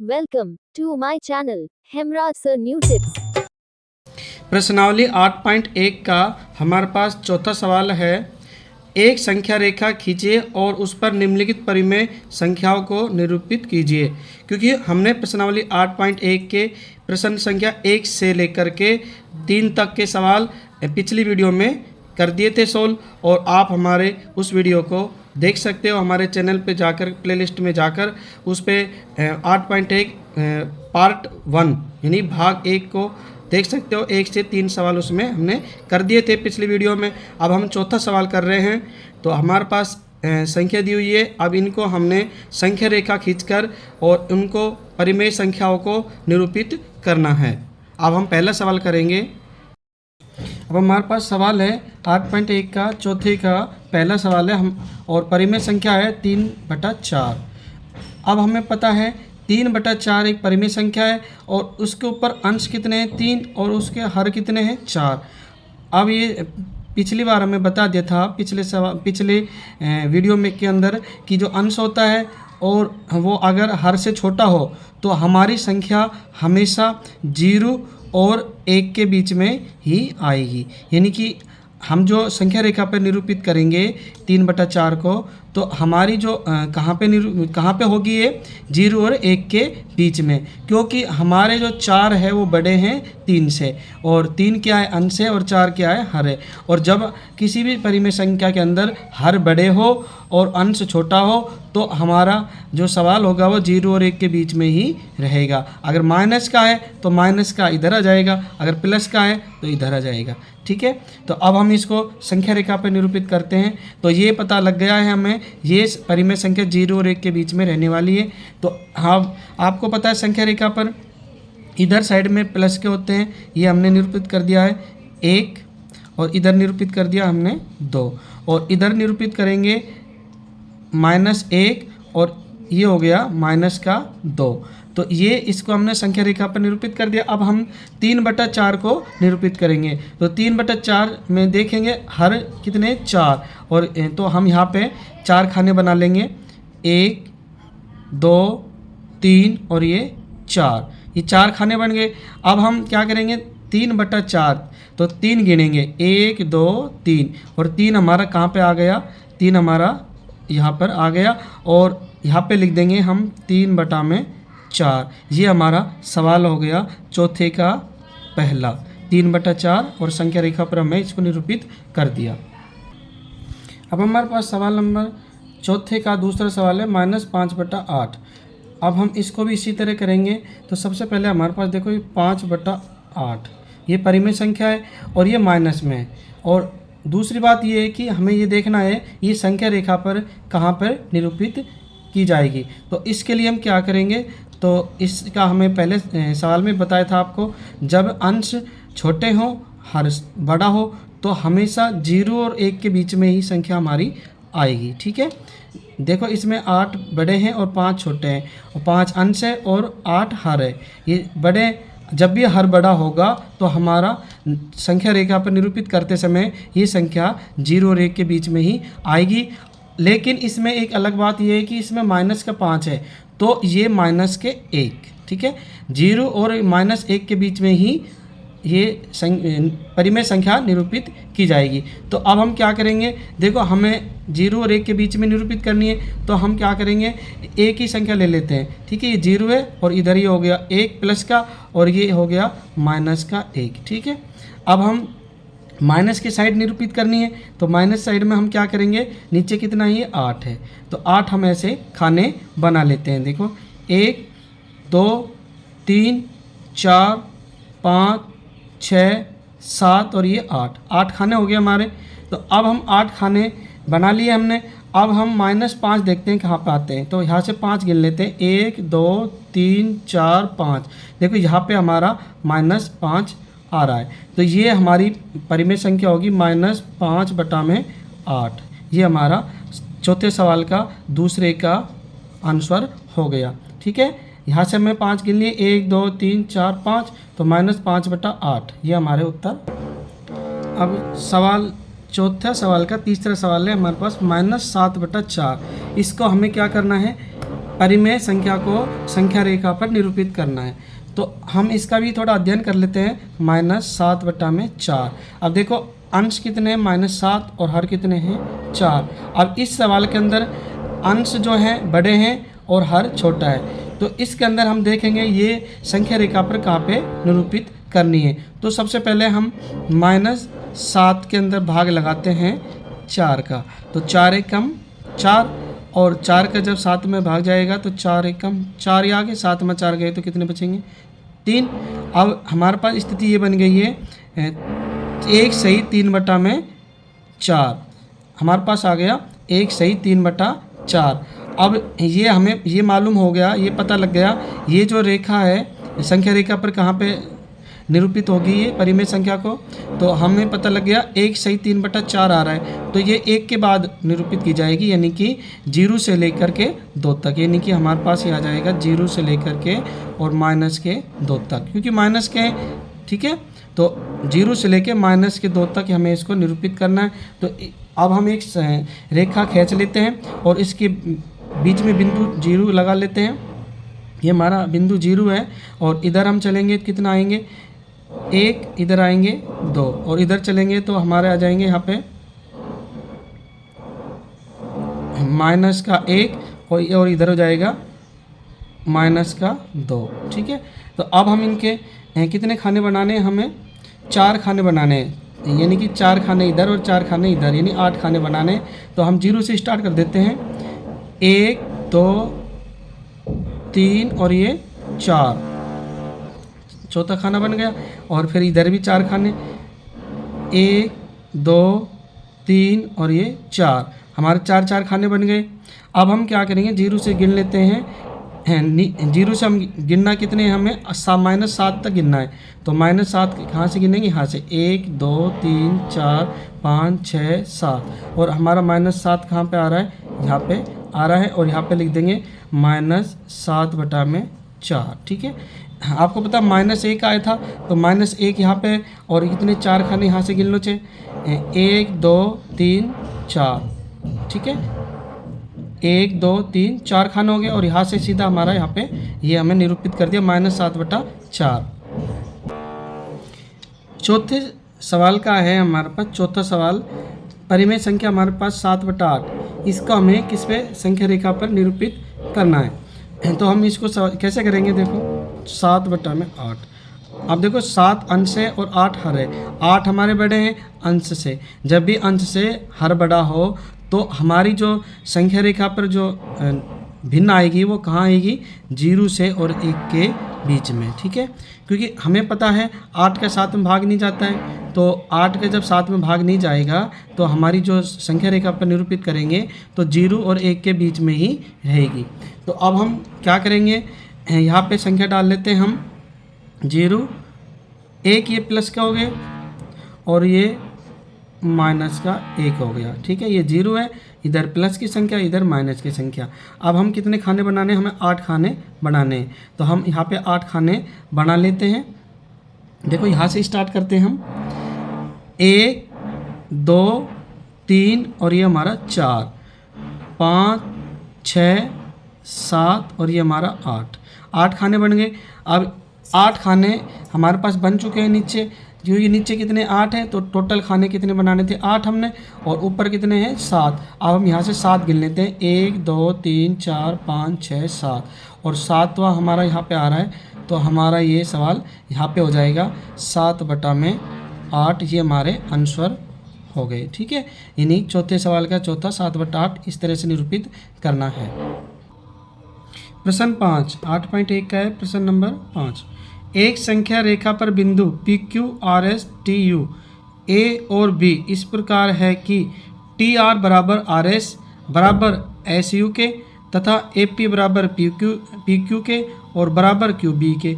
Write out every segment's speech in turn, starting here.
Welcome to my channel, Hemraj Sir New Tips. प्रश्नावली 8.1 का हमारे पास चौथा सवाल है। एक संख्या रेखा खींचिए और उस पर निम्नलिखित परिमेय संख्याओं को निरूपित कीजिए। क्योंकि हमने प्रश्नावली 8.1 के प्रश्न संख्या 1 से लेकर के 3 तक के सवाल पिछली वीडियो में कर दिए थे सोल्व, और आप हमारे उस वीडियो को देख सकते हो हमारे चैनल पे जाकर, प्लेलिस्ट में जाकर उस पर 8.1 पार्ट 1 यानी भाग 1 को देख सकते हो। 1 से 3 सवाल उसमें हमने कर दिए थे पिछली वीडियो में। अब हम चौथा सवाल कर रहे हैं। तो हमारे पास संख्या दी हुई है। अब इनको हमने संख्या रेखा खींचकर और उनको परिमेय संख्याओं को निरूपित करना है। अब हम पहला सवाल करेंगे। अब हमारे पास सवाल है 8.1 का चौथे का पहला सवाल है हम, और परिमेय संख्या है 3/4। अब हमें पता है 3/4 एक परिमेय संख्या है और उसके ऊपर अंश कितने हैं 3 और उसके हर कितने हैं 4। अब ये पिछली बार हमें बता दिया था पिछले वीडियो में के अंदर कि जो अंश होता है और वो अगर हर से छोटा हो तो हमारी संख्या हमेशा 0 और 1 के बीच में ही आएगी। यानी कि हम जो संख्या रेखा पर निरूपित करेंगे 3/4 को, तो हमारी जो कहाँ पे होगी ये 0 और 1 के बीच में, क्योंकि हमारे जो 4 है वो बड़े हैं 3 से, और 3 क्या है अंश है और 4 क्या है हर है। और जब किसी भी परिमेय संख्या के अंदर हर बड़े हो और अंश छोटा हो तो हमारा जो सवाल होगा वो 0 और 1 के बीच में ही रहेगा। अगर माइनस का है तो माइनस का इधर आ जाएगा, अगर प्लस का है तो इधर आ जाएगा। ठीक है, तो अब हम इसको संख्या रेखा पर निरूपित करते हैं। तो ये पता लग गया है हमें, ये परिमेय संख्या 0 और 1 के बीच में रहने वाली है। तो हाँ, आपको पता है संख्या रेखा पर इधर साइड में प्लस के होते हैं, ये हमने निरूपित कर दिया है 1, और इधर निरूपित कर दिया हमने 2, और इधर निरूपित करेंगे -1, और ये हो गया -2। तो ये इसको हमने संख्या रेखा पर निरूपित कर दिया। अब हम 3/4 को निरूपित करेंगे। तो 3/4 में देखेंगे हर कितने 4, और तो हम यहाँ पे 4 खाने बना लेंगे, 1 2 3 और ये 4, ये 4 खाने बन गए। अब हम क्या करेंगे 3/4, तो 3 गिनेंगे 1 2 3, और 3 हमारा कहाँ पे आ गया, 3 हमारा यहाँ पर आ गया, और यहाँ पे लिख देंगे हम 3/4। ये हमारा सवाल हो गया चौथे का पहला, 3/4, और संख्या रेखा पर हमने इसको निरूपित कर दिया। अब हमारे पास सवाल नंबर चौथे का दूसरा सवाल है -5/8। अब हम इसको भी इसी तरह करेंगे। तो सबसे पहले हमारे पास देखो ये 5/8 ये परिमेय संख्या है और ये माइनस में है। और दूसरी बात ये है कि हमें ये देखना है ये संख्या रेखा पर कहाँ पर निरूपित की जाएगी। तो इसके लिए हम क्या करेंगे, तो इसका हमें पहले सवाल में बताया था आपको, जब अंश छोटे हों हर बड़ा हो तो हमेशा 0 और 1 के बीच में ही संख्या हमारी आएगी। ठीक है, देखो इसमें 8 बड़े हैं और 5 छोटे हैं, और 5 अंश है और 8 हर है। ये बड़े, जब भी हर बड़ा होगा तो हमारा संख्या रेखा पर निरूपित करते समय ये संख्या 0 और 1 के बीच में ही आएगी। लेकिन इसमें एक अलग बात यह है कि इसमें -5 है, तो ये -1। ठीक है, 0 और -1 के बीच में ही ये परिमेय संख्या निरूपित की जाएगी। तो अब हम क्या करेंगे, देखो हमें 0 और 1 के बीच में निरूपित करनी है, तो हम क्या करेंगे एक ही संख्या ले लेते हैं। ठीक है, ये 0 है और इधर ही हो गया 1 प्लस का, और ये हो गया -1। ठीक है, अब हम माइनस की साइड निरूपित करनी है, तो माइनस साइड में हम क्या करेंगे, नीचे कितना है ये 8 है, तो 8 हम ऐसे खाने बना लेते हैं। देखो 1 2 3 4 5 6 7 और ये 8 खाने हो गए हमारे। तो अब हम 8 खाने बना लिए हमने। अब हम -5 देखते हैं कहाँ पे आते हैं, तो यहाँ से 5 गिन लेते हैं, 1 2 3 4 5। देखो यहाँ पे हमारा -5 आ रहा है, तो ये हमारी परिमेय संख्या होगी -5/8। ये हमारा चौथे सवाल का दूसरे का आंसर हो गया। ठीक है, यहाँ से हमें 5 गिन लिए, 1 2 3 4 5, तो -5/8 ये हमारे उत्तर। अब चौथा सवाल का तीसरा सवाल है हमारे पास -7/4। इसको हमें क्या करना है, परिमेय संख्या को संख्या रेखा पर निरूपित करना है। तो हम इसका भी थोड़ा अध्ययन कर लेते हैं। -7/4। अब देखो अंश कितने हैं, -7 और हर कितने हैं, 4। अब इस सवाल के अंदर अंश जो हैं बड़े हैं और हर छोटा है, तो इसके अंदर हम देखेंगे ये संख्या रेखा पर कहाँ पे निरूपित करनी है। तो सबसे पहले हम -7 के अंदर भाग लगाते हैं 4 का, तो 4 एकम 4, और 4 का जब 7 में भाग जाएगा तो 4 एकम 4 ही आ गए, 7 में 4 गए तो कितने बचेंगे, 3। अब हमारे पास स्थिति ये बन गई है 1 सही 3/4 हमारे पास आ गया, 1 सही 3/4। अब ये हमें ये मालूम हो गया, ये पता लग गया ये जो रेखा है संख्या रेखा पर कहाँ पे निरूपित होगी ये परिमेय संख्या को, तो हमें पता लग गया 1 सही 3/4 आ रहा है, तो ये 1 के बाद निरूपित की जाएगी, यानी कि 0 से लेकर के 2 तक, यानी कि हमारे पास ये आ जाएगा 0 से लेकर के और -2 तक, क्योंकि माइनस के हैं, ठीक है। तो 0 से लेकर -2 तक हमें इसको निरूपित करना है। तो अब हम एक रेखा खींच लेते हैं और इसके बीच में बिंदु 0 लगा लेते हैं। ये हमारा बिंदु 0 है, और इधर हम चलेंगे कितना आएंगे, 1, इधर आएंगे 2, और इधर चलेंगे तो हमारे आ जाएंगे यहाँ पे -1 और इधर हो जाएगा -2, ठीक है। तो अब हम इनके कितने खाने बनाने हैं, हमें 4 खाने बनाने हैं, यानी कि 4 खाने इधर और 4 खाने इधर, यानी 8 खाने बनाने हैं। तो हम 0 से स्टार्ट कर देते हैं, 1 2 3 और ये 4, चौथा खाना बन गया। और फिर इधर भी 4 खाने, 1 2 3 और ये 4, हमारे 4 खाने बन गए। अब हम क्या करेंगे, 0 से गिन लेते हैं, 0 से हम गिनना कितने हैं, हमें -7 तक गिनना है। तो -7 कहाँ से गिनेंगे, यहाँ से 1 2 3 4 5 6 7, और हमारा -7 कहाँ पे आ रहा है, यहाँ पे आ रहा है, और यहाँ पे लिख देंगे -7/4, ठीक है। आपको पता -1 आया था, तो -1 यहाँ पे, और कितने 4 खाने यहाँ से गिन लो, 1 2 3 4, ठीक है, 1 2 3 4 खाने हो गए, और यहाँ से सीधा हमारा यहाँ पे ये हमें निरूपित कर दिया -7/4। चौथे सवाल का है हमारे पास, चौथा सवाल, परिमेय संख्या हमारे पास 7/8, इसका हमें किस पे संख्या रेखा पर निरूपित करना है। तो हम इसको कैसे करेंगे, देखो 7/8। अब देखो 7 अंश है और 8 हर है, 8 हमारे बड़े हैं अंश से, जब भी अंश से हर बड़ा हो तो हमारी जो संख्या रेखा पर जो भिन्न आएगी वो कहाँ आएगी, 0 से और 1 के बीच में, ठीक है। क्योंकि हमें पता है 8 का 7 में भाग नहीं जाता है, तो 8 का जब 7 में भाग नहीं जाएगा तो हमारी जो संख्या रेखा पर निरूपित करेंगे तो 0 और 1 के बीच में ही रहेगी। तो अब हम क्या करेंगे, यहाँ पे संख्या डाल लेते हैं हम, 0 1 ये प्लस का हो गया और ये -1 हो गया, ठीक है। ये 0 है, इधर प्लस की संख्या, इधर माइनस की संख्या। अब हम कितने खाने बनाने, हमें 8 खाने बनाने हैं, तो हम यहाँ पे 8 खाने बना लेते हैं। देखो यहाँ से स्टार्ट करते हैं हम, 1 2 3 और ये हमारा 4 5 6 7 और ये हमारा 8 खाने बन गए। अब 8 खाने हमारे पास बन चुके हैं नीचे, जो ये नीचे कितने 8 हैं, तो टोटल खाने कितने बनाने थे 8 हमने, और ऊपर कितने हैं 7। अब हम यहाँ से 7 गिन लेते हैं, 1 2 3 4 5 6 7, और 7वां हमारा यहाँ पे आ रहा है, तो हमारा ये सवाल यहाँ पे हो जाएगा 7/8, ये हमारे आंसर हो गए, ठीक है। यानी चौथे सवाल का चौथा 7/8 इस तरह से निरूपित करना है। प्रश्न 5 8.1 का है, प्रश्न नंबर 5, एक संख्या रेखा पर बिंदु PQRSTU A और B इस प्रकार है कि TR बराबर RS बराबर SU के तथा AP बराबर PQ के और बराबर QB के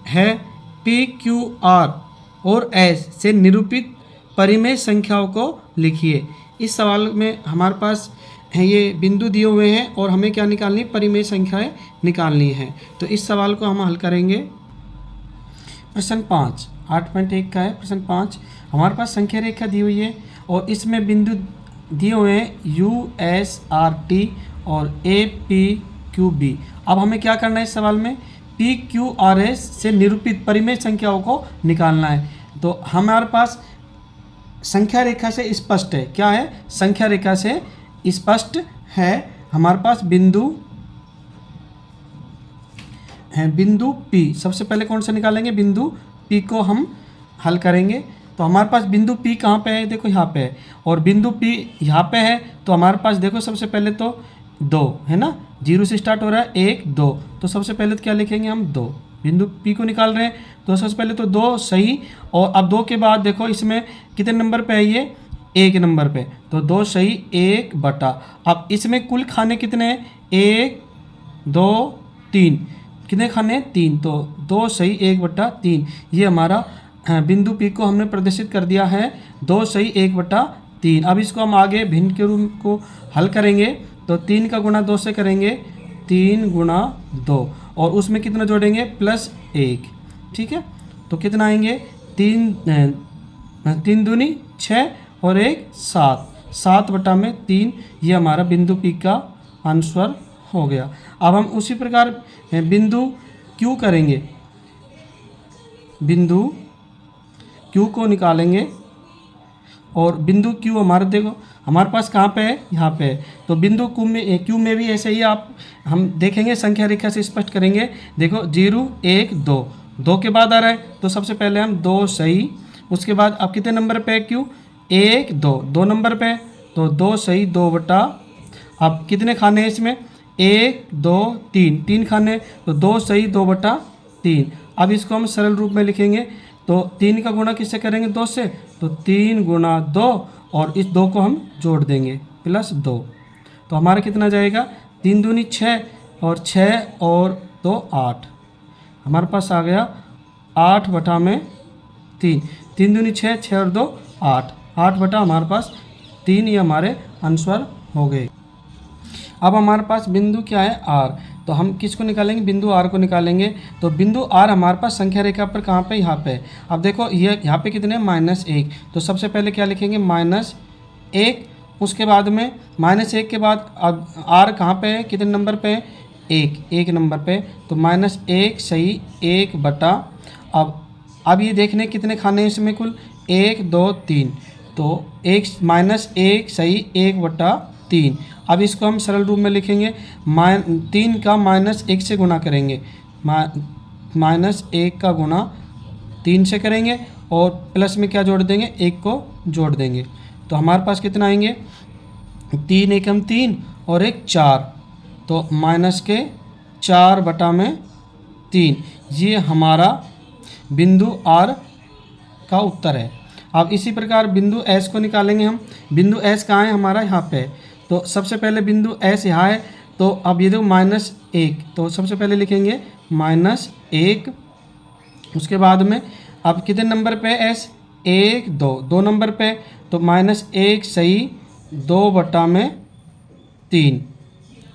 है। PQR और S से निरूपित परिमेय संख्याओं को लिखिए। इस सवाल में हमारे पास ये बिंदु दिए हुए हैं और हमें क्या निकालनी, परिमेय संख्याएं निकालनी है। तो इस सवाल को हम हल करेंगे। प्रश्न 5 8.1 का है, प्रश्न 5, हमारे पास संख्या रेखा दी हुई है और इसमें बिंदु दिए हुए हैं USRT और AP क्यू बी। अब हमें क्या करना है इस सवाल में, पी क्यू आर एस से निरूपित परिमेय संख्याओं को निकालना है। तो हमारे पास संख्या रेखा से स्पष्ट है, क्या है, संख्या रेखा से स्पष्ट है हमारे पास बिंदु है, बिंदु P। सबसे पहले कौन सा निकालेंगे, बिंदु P को हम हल करेंगे। तो हमारे पास बिंदु P कहाँ पे है, देखो यहाँ पे है, और बिंदु P यहाँ पे है। तो हमारे पास देखो सबसे पहले तो 2 है ना, 0 से स्टार्ट हो रहा है, 1 2। तो सबसे पहले तो क्या लिखेंगे हम, 2। बिंदु P को निकाल रहे हैं तो सबसे पहले तो 2 सही, और अब 2 के बाद देखो इसमें कितने नंबर पे है, ये 1 नंबर पे, तो 2 सही 1 बटा। अब इसमें कुल खाने कितने हैं, 1 2 3, कितने खाने हैं, 3, तो 2 सही 1 बटा 3। ये हमारा बिंदु P को हमने प्रदर्शित कर दिया है 2 सही 1 बटा 3। अब इसको हम आगे भिन्न के रूप को हल करेंगे, तो 3 का गुणा 2 से करेंगे, 3 गुणा 2, और उसमें कितना जोड़ेंगे, +1, ठीक है। तो कितना आएंगे, 3 दूनी 6 और 1 7, 7 बटा में 3। ये हमारा बिंदु P का आंसर हो गया। अब हम उसी प्रकार बिंदु Q करेंगे, बिंदु Q को निकालेंगे, और बिंदु Q हमारे देखो हमारे पास कहाँ पे है, यहाँ पे है। तो बिंदु Q में भी ऐसे ही हम देखेंगे, संख्या रेखा से स्पष्ट करेंगे। देखो 0 1 2, 2 के बाद आ रहा है, तो सबसे पहले हम 2 सही, उसके बाद अब कितने नंबर पे है Q, 1 2, 2 नंबर पे है, तो 2 सही 2 बटा। अब कितने खाने हैं इसमें, 1 2 3, 3 खाने, तो 2 सही 2 बटा 3। अब इसको हम सरल रूप में लिखेंगे, तो 3 का गुणा किससे करेंगे, 2 से, तो 3 गुणा 2, और इस 2 को हम जोड़ देंगे +2। तो हमारा कितना जाएगा, 3 दूनी 6, और 6 और 2 8, हमारे पास आ गया 8 बटा में 3। 3 दूनी 6, 6 और 2 8, 8 बटा हमारे पास 3। ये हमारे आंसर हो गए। अब हमारे पास बिंदु क्या है, R। तो हम किसको निकालेंगे, बिंदु R को निकालेंगे। तो बिंदु R हमारे पास संख्या रेखा पर कहाँ पे, यहाँ पे। अब देखो ये यहाँ पे कितने, -1। तो सबसे पहले क्या लिखेंगे, -1, उसके बाद में -1 के बाद अब R कहाँ पे है, कितने नंबर पे है, 1 नंबर पे। तो -1 सही 1 बटा। अब ये देखने कितने खाने हैं इसमें कुल, 1 2 3, तो 1 -1 सही 1 बटा 3। अब इसको हम सरल रूप में लिखेंगे, 3 का -1 से गुणा करेंगे, -1 का गुणा 3 से करेंगे, और प्लस में क्या जोड़ देंगे, 1 को जोड़ देंगे। तो हमारे पास कितना आएंगे, 3 एकम 3 और 1 4, तो -4 बटा में 3। ये हमारा बिंदु R का उत्तर है। अब इसी प्रकार बिंदु S को निकालेंगे हम। बिंदु S कहाँ है, हमारा यहाँ पे है। तो सबसे पहले बिंदु S यहाँ है, तो अब ये देखो -1, तो सबसे पहले लिखेंगे -1, उसके बाद में अब कितने नंबर पे S, 1 2, 2 नंबर पे, तो -1 सही 2 बटा में 3,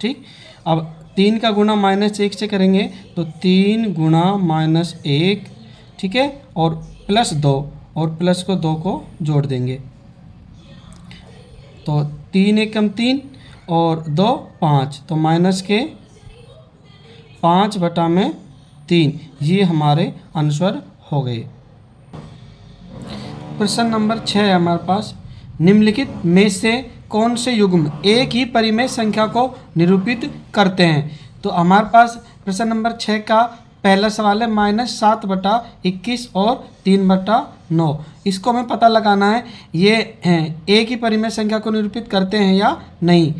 ठीक। अब 3 का गुणा -1 से करेंगे, तो 3 गुणा -1, ठीक है, और +2, और प्लस को 2 को जोड़ देंगे, तो 3 एकम 3 और 2 5, तो -5 बटा में 3। ये हमारे आंसर हो गए। प्रश्न नंबर 6 है हमारे पास, निम्नलिखित में से कौन से युग्म एक ही परिमेय संख्या को निरूपित करते हैं। तो हमारे पास प्रश्न नंबर 6 का पहला सवाल है -7 बटा 21 और 3 बटा 9। इसको हमें पता लगाना है ये एक ही परिमेय संख्या को निरूपित करते हैं या नहीं।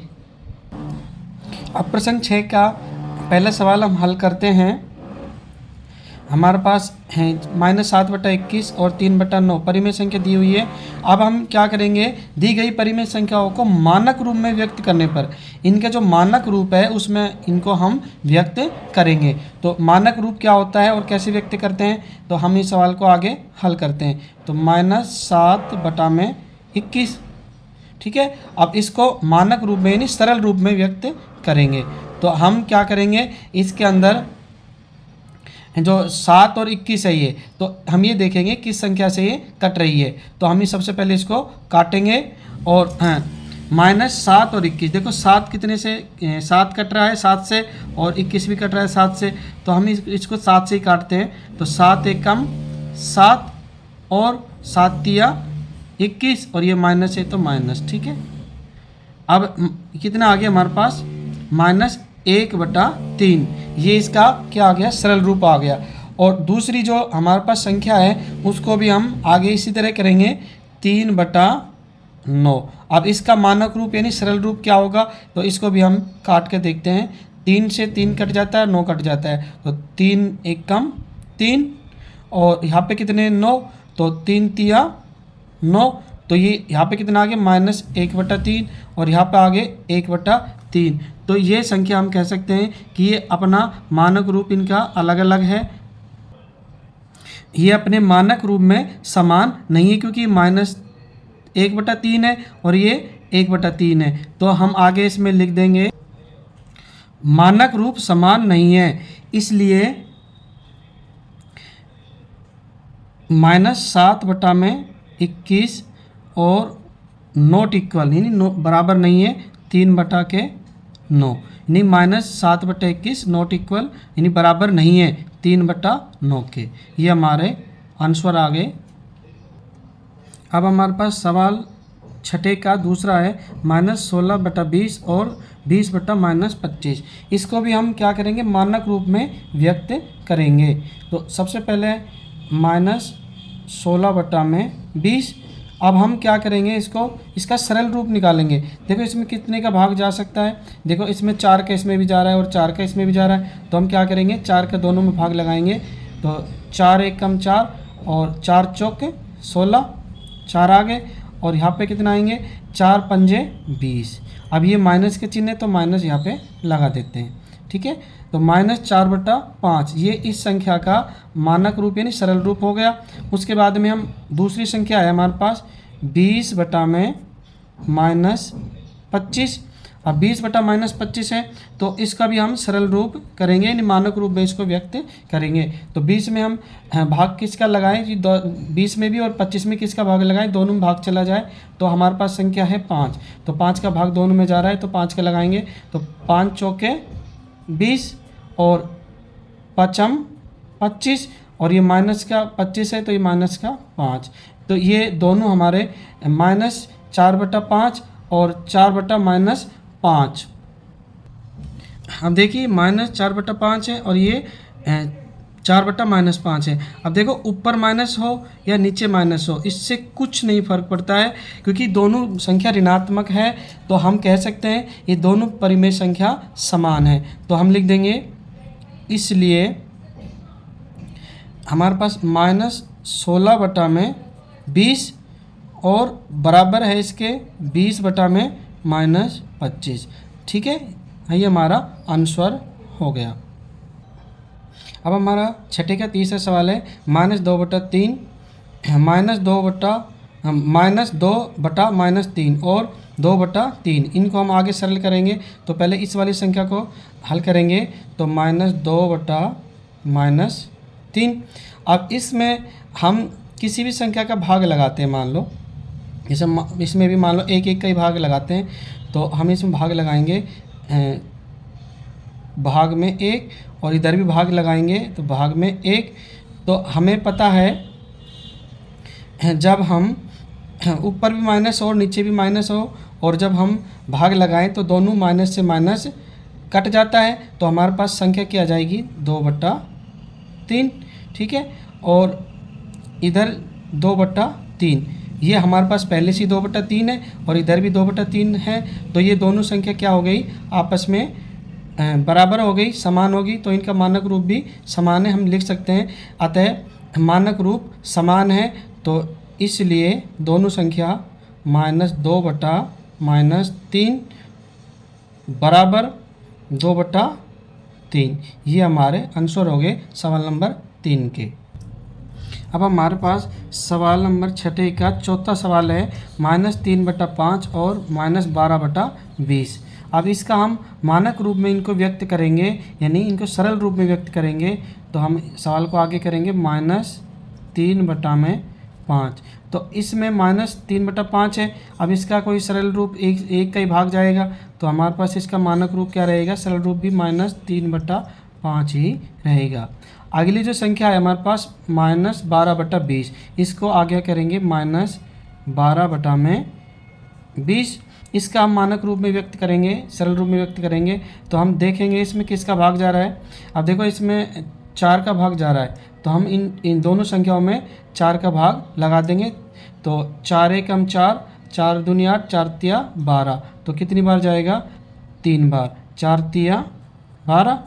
अब प्रश्न 6 का पहला सवाल हम हल करते हैं। हमारे पास है -7 बटा 21 और 3 बटा 9 परिमेय संख्या दी हुई है। अब हम क्या करेंगे, दी गई परिमेय संख्याओं को मानक रूप में व्यक्त करने पर इनका जो मानक रूप है उसमें इनको हम व्यक्त करेंगे। तो मानक रूप क्या होता है और कैसे व्यक्त करते हैं, तो हम इस सवाल को आगे हल करते हैं। तो -7 बटा में 21, ठीक है। अब इसको मानक रूप में यानी सरल रूप में व्यक्त करेंगे। तो हम क्या करेंगे, इसके अंदर जो 7 और 21 है ये, तो हम ये देखेंगे किस संख्या से ये कट रही है। तो हम ही सबसे पहले इसको काटेंगे और -7 और 21। देखो 7 कितने से 7 कट रहा है 7 से, और 21 भी कट रहा है 7 से, तो हम इसको 7 से ही काटते हैं। तो 7 एकम 7 और 7 तिया 21, और ये माइनस है तो माइनस, ठीक है। अब कितना आ गया हमारे पास -1/3, ये इसका क्या आ गया, सरल रूप आ गया। और दूसरी जो हमारे पास संख्या है उसको भी हम आगे इसी तरह करेंगे 3/9। अब इसका मानक रूप यानी सरल रूप क्या होगा, तो इसको भी हम काट के देखते हैं। 3 से 3 कट जाता है, 9 कट जाता है, तो 3 एकम 3, और यहाँ पे कितने 9, तो 3 तिया 9, तो ये यहाँ पे कितना आ गया -1/3, और यहाँ पे आ गए 1/3। तो ये संख्या हम कह सकते हैं कि ये अपना मानक रूप इनका अलग अलग है, ये अपने मानक रूप में समान नहीं है, क्योंकि -1/3 है और ये 1/3 है। तो हम आगे इसमें लिख देंगे मानक रूप समान नहीं है, इसलिए -7/21 और नॉट इक्वल यानी बराबर नहीं है 3/9, यानी -7/21 नॉट इक्वल यानी बराबर नहीं है 3/9 के। ये हमारे आंसर आ गए। अब हमारे पास सवाल छठे का दूसरा है -16/20 और 20/-25। इसको भी हम क्या करेंगे, मानक रूप में व्यक्त करेंगे। तो सबसे पहले -16/20। अब हम क्या करेंगे, इसका सरल रूप निकालेंगे। देखो इसमें कितने का भाग जा सकता है, देखो इसमें 4 का इसमें भी जा रहा है और 4 का इसमें भी जा रहा है, तो हम क्या करेंगे 4 का दोनों में भाग लगाएंगे। तो 4 एकम 4 और 4 चौक 16, 4 आ गए, और यहाँ पे कितना आएंगे 4 पंजे 20। अब ये माइनस के चिन्ह है तो माइनस यहाँ पे लगा देते हैं, ठीक है। तो -4/5 ये इस संख्या का मानक रूप यानी सरल रूप हो गया। उसके बाद में हम दूसरी संख्या है हमारे पास 20/-25। अब 20/-25 है तो इसका भी हम सरल रूप करेंगे यानी मानक रूप में इसको व्यक्त करेंगे। तो 20 में हम भाग किसका लगाएं कि 20 में भी और 25 में किसका भाग लगाएं, दोनों में भाग चला जाए तो हमारे पास संख्या है 5। तो 5 का भाग दोनों में जा रहा है तो 5 का लगाएंगे। तो 5 चौके 20 और 5 25, और ये माइनस का 25 है तो ये माइनस का 5। तो ये दोनों हमारे -4/5 और 4/-5। अब देखिए -4/5 है और ये 4/-5 है। अब देखो ऊपर माइनस हो या नीचे माइनस हो इससे कुछ नहीं फर्क पड़ता है, क्योंकि दोनों संख्या ऋणात्मक है तो हम कह सकते हैं ये दोनों परिमेय संख्या समान है। तो हम लिख देंगे इसलिए हमारे पास -16/20 और बराबर है इसके 20/-25, ठीक है। ये हमारा आंसर हो गया। अब हमारा छठे का तीसरा सवाल है -2/3 -2/-3 और 2/3। इनको हम आगे सरल करेंगे। तो पहले इस वाली संख्या को हल करेंगे तो -2/-3। अब इसमें हम किसी भी संख्या का भाग लगाते हैं, मान लो जैसे इसमें भी मान लो 1 का ही भाग लगाते हैं। तो हम इसमें भाग लगाएंगे भाग में 1 और इधर भी भाग लगाएंगे तो भाग में 1। तो हमें पता है जब हम ऊपर भी माइनस हो और नीचे भी माइनस हो और जब हम भाग लगाएं तो दोनों माइनस से माइनस कट जाता है, तो हमारे पास संख्या क्या आ जाएगी 2/3, ठीक है। और इधर 2/3, ये हमारे पास पहले से 2/3 है और इधर भी 2/3 है। तो ये दोनों संख्या क्या हो गई आपस में बराबर हो गई, समान होगी। तो इनका मानक रूप भी समान है, हम लिख सकते हैं। अतः मानक रूप समान है तो इसलिए दोनों संख्या -2/-3 बराबर 2/3। ये हमारे आंसर हो गए सवाल नंबर 3 के। अब हमारे पास सवाल नंबर छठे का चौथा सवाल है -3/5 और -12/20। अब इसका हम मानक रूप में इनको व्यक्त करेंगे यानी इनको सरल रूप में व्यक्त करेंगे। तो हम सवाल को आगे करेंगे -3/5 5। तो इसमें -3/5 है। अब इसका कोई सरल रूप एक का ही भाग जाएगा, तो हमारे पास इसका मानक रूप क्या रहेगा, सरल रूप भी -3/5 ही रहेगा। अगली जो संख्या है हमारे पास -12/20, इसको आगे करेंगे -12/20। इसका हम मानक रूप में व्यक्त करेंगे, सरल रूप में व्यक्त करेंगे, तो हम देखेंगे इसमें किसका भाग जा रहा है। अब देखो इसमें 4 का भाग जा रहा है, तो हम इन दोनों संख्याओं में 4 का भाग लगा देंगे। तो 4 1 हम 4, 4 दूनी 8, 4 तिया 12, तो कितनी बार जाएगा, 3 बार, 4 तिया 12।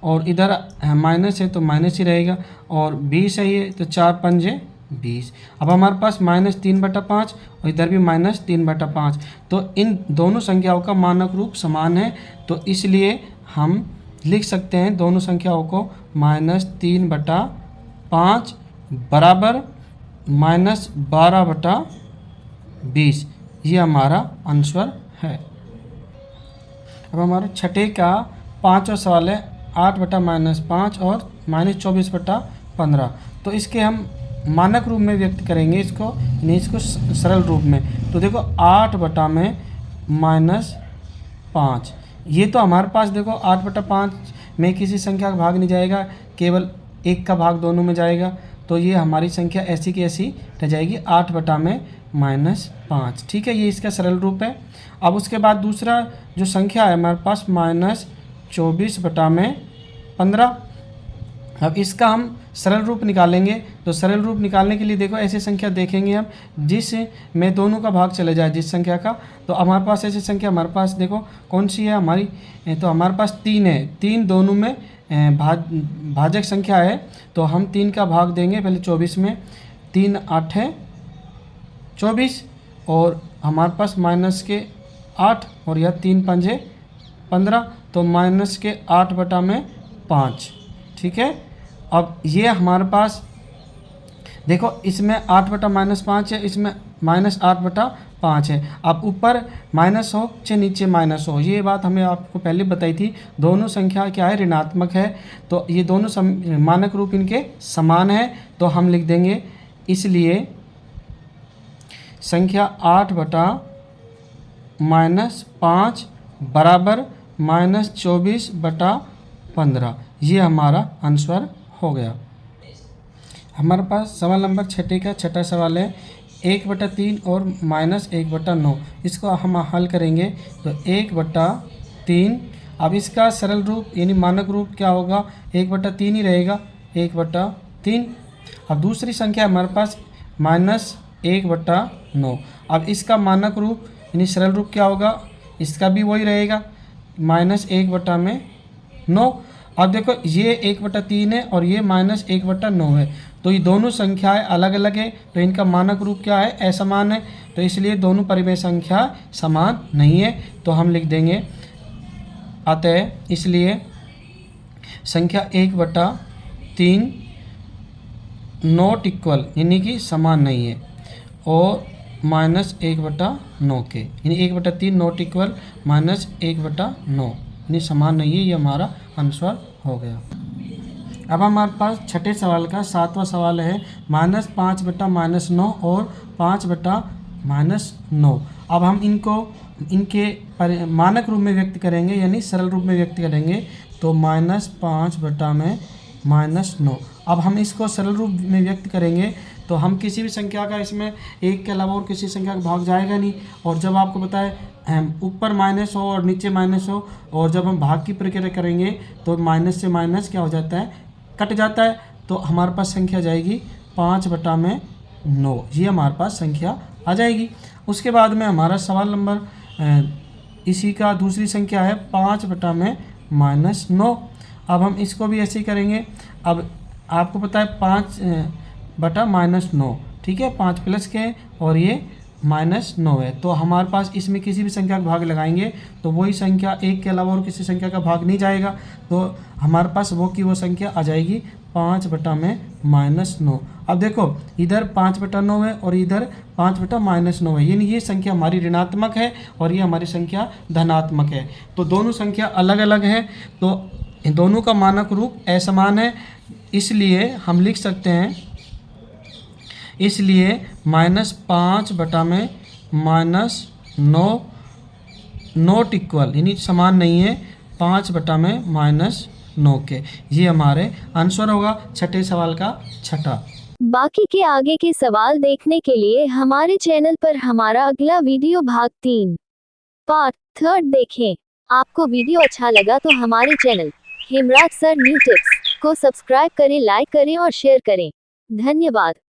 और इधर माइनस है तो माइनस ही रहेगा, और 20 है ये, तो 4 पंजे 20। अब हमारे पास -3/5 और इधर भी -3/5, तो इन दोनों संख्याओं का मानक रूप समान है, तो इसलिए हम लिख सकते हैं दोनों संख्याओं को -3/5 बराबर -12/20। ये हमारा आंसर है। अब हमारा छठे का 5वां सवाल है 8/-5 और -24/15। तो इसके हम मानक रूप में व्यक्त करेंगे इसको, नहीं इसको सरल रूप में। तो देखो 8/-5, ये तो हमारे पास देखो 8/5 में किसी संख्या का भाग नहीं जाएगा, केवल 1 का भाग दोनों में जाएगा, तो ये हमारी संख्या ऐसी की ऐसी रह जाएगी 8/-5। ठीक है, ये इसका सरल रूप है। अब उसके बाद दूसरा जो संख्या है हमारे पास -24/15। अब इसका हम सरल रूप निकालेंगे, तो सरल रूप निकालने के लिए देखो ऐसी संख्या देखेंगे हम जिस में दोनों का भाग चले जाए, जिस संख्या का। तो हमारे पास ऐसी संख्या हमारे पास देखो कौन सी है हमारी, तो हमारे पास 3 है, 3 दोनों में भाजक संख्या है, तो हम 3 का भाग देंगे पहले 24 में। 3 8 है 24, और हमारे पास -8 और यह 3 पंजे 15, तो -8/5। ठीक है, अब ये हमारे पास देखो इसमें 8/-5 है, इसमें -8/5 है। अब ऊपर माइनस हो चाहे नीचे माइनस हो, ये बात हमें आपको पहले बताई थी। दोनों संख्या क्या है, ऋणात्मक है, तो ये दोनों मानक रूप इनके समान है, तो हम लिख देंगे इसलिए संख्या 8/-5 बराबर -24/15। ये हमारा आंसर हो गया। हमारे पास सवाल नंबर छठा सवाल है 1/3 और -1/9। इसको हम हल करेंगे, तो 1/3। अब इसका सरल रूप यानी मानक रूप क्या होगा, 1/3 ही रहेगा, 1/3। अब दूसरी संख्या हमारे पास -1/9। अब इसका मानक रूप यानी सरल रूप क्या होगा, इसका भी वही रहेगा, -1/9। अब देखो ये 1/3 है और ये -1/9 है, तो ये दोनों संख्याएं अलग अलग है, तो इनका मानक रूप क्या है, असमान है, तो इसलिए दोनों परिमेय संख्या समान नहीं है, तो हम लिख देंगे अतः इसलिए संख्या 1/3 नॉट इक्वल यानी कि समान नहीं है, और -1/9 के, यानी 1/3 नॉट इक्वल -1/9 यानी समान नहीं है। ये हमारा आंसर हो गया। अब हमारे पास छठे सवाल का 7वां सवाल है -5/-9 और 5/-9। अब हम इनके मानक रूप में व्यक्त करेंगे यानी सरल रूप में व्यक्त करेंगे, तो -5/-9। अब हम इसको सरल रूप में व्यक्त करेंगे, तो हम किसी भी संख्या का इसमें 1 के अलावा और किसी संख्या का भाग जाएगा नहीं, और जब आपको पता है ऊपर माइनस हो और नीचे माइनस हो, और जब हम भाग की प्रक्रिया करेंगे तो माइनस से माइनस क्या हो जाता है, कट जाता है, तो हमारे पास संख्या जाएगी 5/9। ये हमारे पास संख्या आ जाएगी। उसके बाद में हमारा सवाल नंबर इसी का दूसरी संख्या है 5/-9। अब हम इसको भी ऐसे ही करेंगे। अब आपको पता है 5/-9, ठीक है, 5 प्लस के और ये -9 है, तो हमारे पास इसमें किसी भी संख्या का भाग लगाएंगे तो वही संख्या 1 के अलावा और किसी संख्या का भाग नहीं जाएगा, तो हमारे पास वो की वो संख्या आ जाएगी 5/-9। अब देखो इधर 5/9 है और इधर 5/-9 है, यानी ये संख्या हमारी ऋणात्मक है और ये हमारी संख्या धनात्मक है, तो दोनों संख्या अलग अलग है, तो इन दोनों का मानक रूप असमान है, इसलिए हम लिख सकते हैं इसलिए -5/-9 नॉट इक्वल यानी समान नहीं है 5/-9 के। ये हमारे आंसर होगा छठे सवाल का छठा। बाकी के आगे के सवाल देखने के लिए हमारे चैनल पर हमारा अगला वीडियो भाग 3 पार्ट 3 देखें। आपको वीडियो अच्छा लगा तो हमारे channel Hemraj sir new tips को सब्सक्राइब करें, लाइक करें और शेयर करें। धन्यवाद।